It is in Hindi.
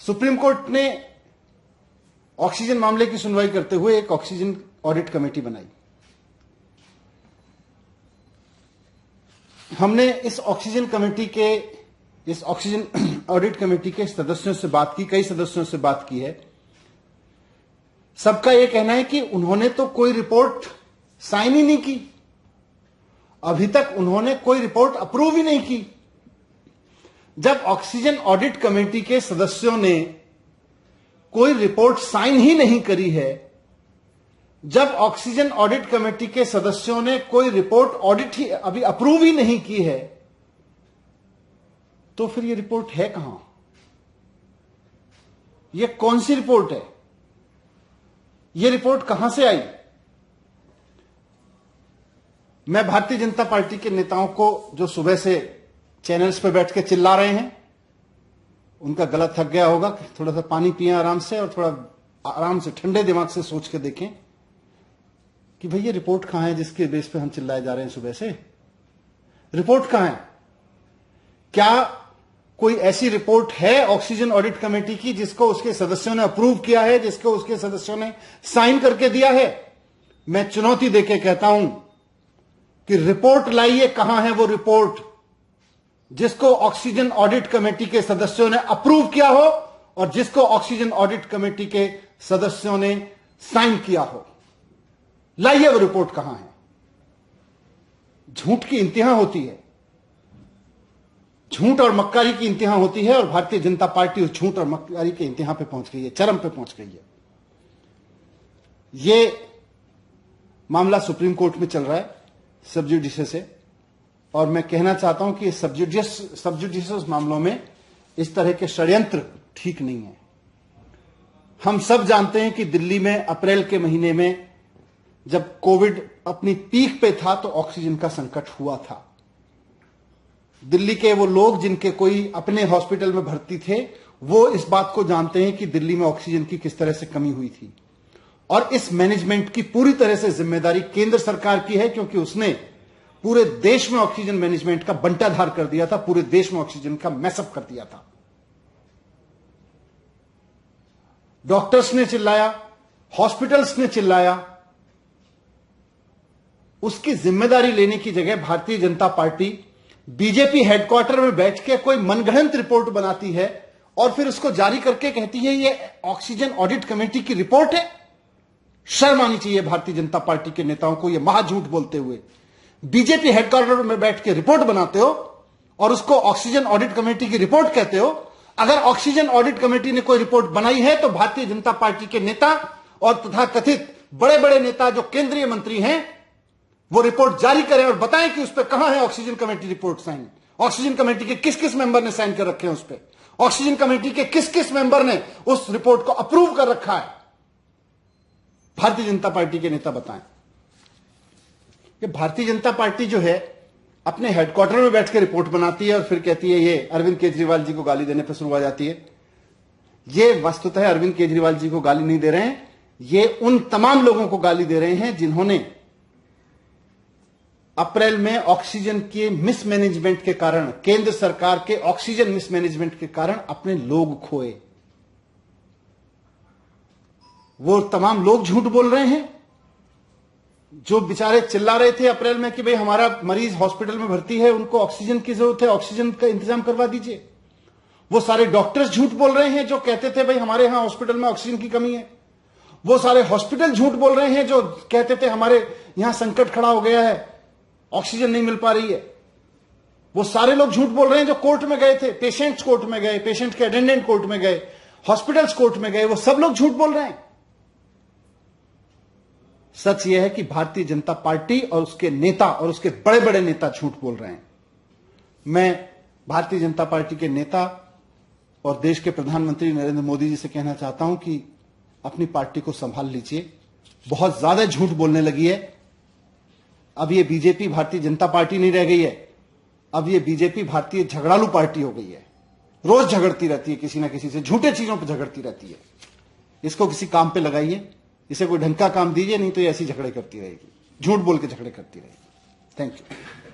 सुप्रीम कोर्ट ने ऑक्सीजन मामले की सुनवाई करते हुए एक ऑक्सीजन ऑडिट कमेटी बनाई। हमने इस ऑक्सीजन ऑडिट कमेटी के सदस्यों से बात की, कई सदस्यों से बात की है। सबका यह कहना है कि उन्होंने तो कोई रिपोर्ट साइन ही नहीं की, अभी तक उन्होंने कोई रिपोर्ट अप्रूव ही नहीं की। जब ऑक्सीजन ऑडिट कमेटी के सदस्यों ने कोई रिपोर्ट साइन ही नहीं करी है, जब ऑक्सीजन ऑडिट कमेटी के सदस्यों ने कोई रिपोर्ट ऑडिट ही अभी अप्रूव ही नहीं की है, तो फिर ये रिपोर्ट है कहां? ये कौन सी रिपोर्ट है? ये रिपोर्ट कहां से आई? मैं भारतीय जनता पार्टी के नेताओं को, जो सुबह से चैनल्स पर बैठ के चिल्ला रहे हैं, उनका गला थक गया होगा, थोड़ा सा पानी पिएं आराम से और थोड़ा आराम से ठंडे दिमाग से सोच के देखें कि भई ये रिपोर्ट कहां है जिसके बेस पे हम चिल्लाए जा रहे हैं सुबह से। रिपोर्ट कहां है? क्या कोई ऐसी रिपोर्ट है ऑक्सीजन ऑडिट कमेटी की जिसको उसके सदस्यों ने अप्रूव किया है, जिसको उसके सदस्यों ने साइन करके दिया है? मैं चुनौती देके कहता हूं कि रिपोर्ट लाइए, कहां है वो रिपोर्ट जिसको ऑक्सीजन ऑडिट कमेटी के सदस्यों ने अप्रूव किया हो और जिसको ऑक्सीजन ऑडिट कमेटी के सदस्यों ने साइन किया हो। लाइए वो रिपोर्ट कहां है। झूठ की इंतहा होती है, झूठ और मक्कारी की इंतहा होती है, और भारतीय जनता पार्टी उस झूठ और मक्कारी के इंतहा पे पहुंच गई है, चरम पे पहुंच गई है। ये मामला सुप्रीम कोर्ट में चल रहा है सब जुडिशियस से, और मैं कहना चाहता हूं कि सब जुडिशियस मामलों में इस तरह के षड्यंत्र ठीक नहीं है। हम सब जानते हैं कि दिल्ली में अप्रैल के महीने में जब कोविड अपनी पीक पे था तो ऑक्सीजन का संकट हुआ था। दिल्ली के वो लोग जिनके कोई अपने हॉस्पिटल में भर्ती थे, वो इस बात को जानते हैं कि दिल्ली में ऑक्सीजन की किस तरह से कमी हुई थी। और इस मैनेजमेंट की पूरी तरह से जिम्मेदारी केंद्र सरकार की है, क्योंकि उसने पूरे देश में ऑक्सीजन मैनेजमेंट का बंटाधार कर दिया था, पूरे देश में ऑक्सीजन का मैसअप कर दिया था। डॉक्टर्स ने चिल्लाया, हॉस्पिटल्स ने चिल्लाया, उसकी जिम्मेदारी लेने की जगह Bharatiya Janata party BJP headquarter में बैठ के कोई मनगढ़ंत रिपोर्ट बनाती है और फिर उसको जारी करके कहती है ये ऑक्सीजन ऑडिट कमेटी की रिपोर्ट है। शर्म आनी चाहिए भारतीय जनता पार्टी के नेताओं को, ये महाझूठ बोलते हुए। बीजेपी हेडक्वार्टर में बैठ के रिपोर्ट बनाते हो और उसको ऑक्सीजन ऑडिट कमेटी की रिपोर्ट कहते हो। अगर ऑक्सीजन ऑडिट कमेटी ने कोई रिपोर्ट बनाई है तो भारतीय जनता पार्टी के नेता और तथा कथित बड़े बड़े नेता जो केंद्रीय मंत्री हैं, वो रिपोर्ट जारी करें और बताएं कि उस पर कहां है oxygen committee report sign. Oxygen committee के किस किस मेंबर ने साइन कर रखे हैं उस पर? ऑक्सीजन कमेटी के किस किस मेंबर ने उस रिपोर्ट को अप्रूव कर रखा है? भारतीय जनता पार्टी के नेता बताएं। कि भारतीय जनता पार्टी जो है अपने हेडक्वार्टर में बैठ के रिपोर्ट बनाती है और फिर कहती है ये अरविंद केजरीवाल जी को गाली देने पर शुरू हो जाती है। ये वस्तुतः अरविंद केजरीवाल जी को गाली नहीं दे रहे हैं, ये उन तमाम लोगों को गाली दे रहे हैं जिन्होंने अप्रैल में ऑक्सीजन के मिसमैनेजमेंट के कारण, केंद्र सरकार के ऑक्सीजन मिसमैनेजमेंट के कारण अपने लोग खोए। वो तमाम लोग झूठ बोल रहे हैं जो बेचारे चिल्ला रहे थे अप्रैल में कि भाई हमारा मरीज हॉस्पिटल में भर्ती है, उनको ऑक्सीजन की जरूरत है, ऑक्सीजन का इंतजाम करवा दीजिए। वो सारे डॉक्टर्स झूठ बोल रहे हैं जो कहते थे भाई हमारे यहां हॉस्पिटल में ऑक्सीजन की कमी है। वो सारे हॉस्पिटल झूठ बोल रहे हैं जो कहते थे हमारे यहां संकट खड़ा हो गया है, ऑक्सीजन नहीं मिल पा रही है। वो सारे लोग झूठ बोल रहे हैं जो कोर्ट में गए थे, पेशेंट्स कोर्ट में गए, पेशेंट के अटेंडेंट कोर्ट में गए, हॉस्पिटल्स कोर्ट में गए, वो सब लोग झूठ बोल रहे हैं। सच यह है कि भारतीय जनता पार्टी और उसके नेता और उसके बड़े बड़े नेता झूठ बोल रहे हैं। मैं भारतीय जनता पार्टी के नेता और देश के प्रधानमंत्री नरेंद्र मोदी जी से कहना चाहता हूं कि अपनी पार्टी को संभाल लीजिए, बहुत ज्यादा झूठ बोलने लगी है। अब ये बीजेपी भारतीय जनता पार्टी नहीं रह गई है, अब ये बीजेपी भारतीय झगड़ालू पार्टी हो गई है। रोज झगड़ती रहती है किसी ना किसी से, झूठे चीजों पर झगड़ती रहती है। इसको किसी काम पे लगाइए, इसे कोई ढंग का काम दीजिए, नहीं तो ये ऐसी झगड़े करती रहेगी, झूठ बोल के झगड़े करती रहेगी। Thank you.